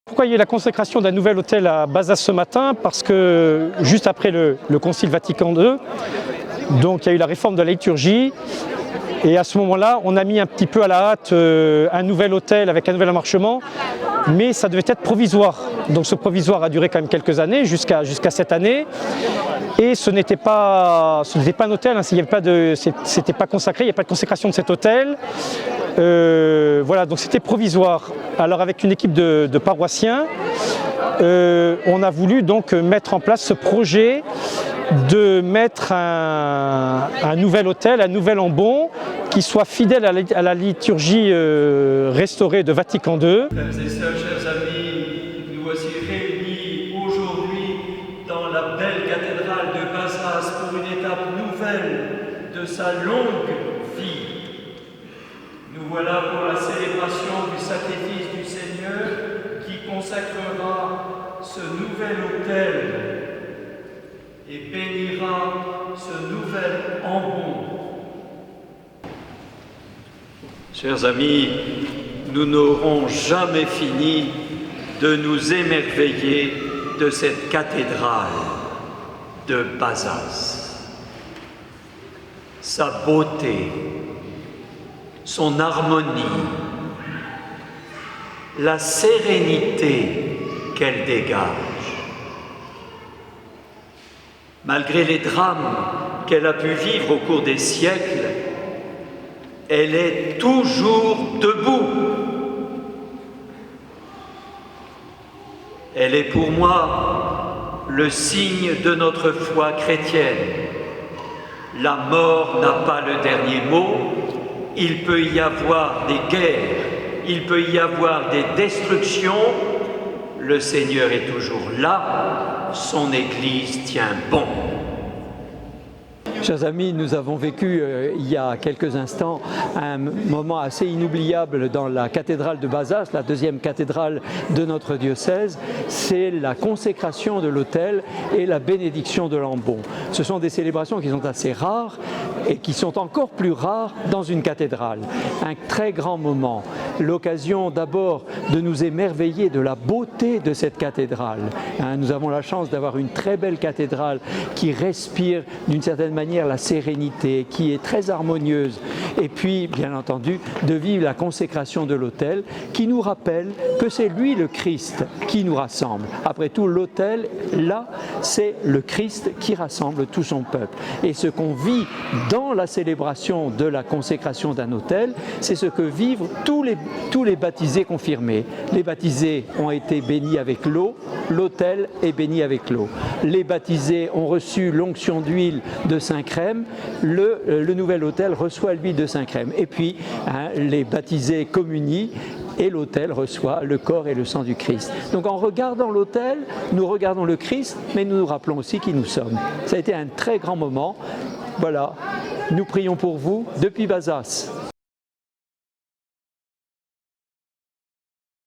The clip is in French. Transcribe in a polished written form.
Pourquoi il y a eu la consécration d'un nouvel autel à Bazas ce matin? Parce que juste après le Concile Vatican II, donc il y a eu la réforme de la liturgie, et à ce moment-là, on a mis un petit peu à la hâte un nouvel autel avec un nouvel emmarchement, mais ça devait être provisoire. Donc ce provisoire a duré quand même quelques années, jusqu'à cette année, et ce n'était pas un autel, hein, c'était pas consacré, il n'y a pas de consécration de cet autel. Voilà, donc c'était provisoire. Alors avec une équipe de paroissiens, on a voulu donc mettre en place ce projet de mettre un nouvel autel, un nouvel ambon qui soit fidèle à la liturgie restaurée de Vatican II. Frères et sœurs, chers amis, nous voici réunis aujourd'hui dans la belle cathédrale de Bazas pour une étape nouvelle de sa longue vie. Nous voilà pour la célébration du sacrifice du Seigneur qui consacrera ce nouvel autel et bénira ce nouvel ambon. Chers amis, nous n'aurons jamais fini de nous émerveiller de cette cathédrale de Bazas. Sa beauté, son harmonie, la sérénité qu'elle dégage. Malgré les drames qu'elle a pu vivre au cours des siècles, elle est toujours debout. Elle est pour moi le signe de notre foi chrétienne. La mort n'a pas le dernier mot. Il peut y avoir des guerres, il peut y avoir des destructions. Le Seigneur est toujours là, son Église tient bon. Chers amis, nous avons vécu il y a quelques instants un moment assez inoubliable dans la cathédrale de Bazas, la deuxième cathédrale de notre diocèse. C'est la consécration de l'autel et la bénédiction de l'ambon. Ce sont des célébrations qui sont assez rares et qui sont encore plus rares dans une cathédrale. Un très grand moment, l'occasion d'abord de nous émerveiller de la beauté de cette cathédrale. Nous avons la chance d'avoir une très belle cathédrale qui respire d'une certaine manière la sérénité, qui est très harmonieuse, et puis bien entendu de vivre la consécration de l'autel qui nous rappelle que c'est lui le Christ qui nous rassemble. Après tout, l'autel là, c'est le Christ qui rassemble tout son peuple, et ce qu'on vit dans la célébration de la consécration d'un autel, c'est ce que vivent tous les baptisés confirmés. Les baptisés ont été bénis avec l'eau, l'autel est béni avec l'eau. Les baptisés ont reçu l'onction d'huile de Saint-Crème, le nouvel autel reçoit l'huile de Saint-Crème. Et puis, les baptisés communient et l'autel reçoit le corps et le sang du Christ. Donc en regardant l'autel, nous regardons le Christ, mais nous nous rappelons aussi qui nous sommes. Ça a été un très grand moment. Voilà, nous prions pour vous depuis Bazas.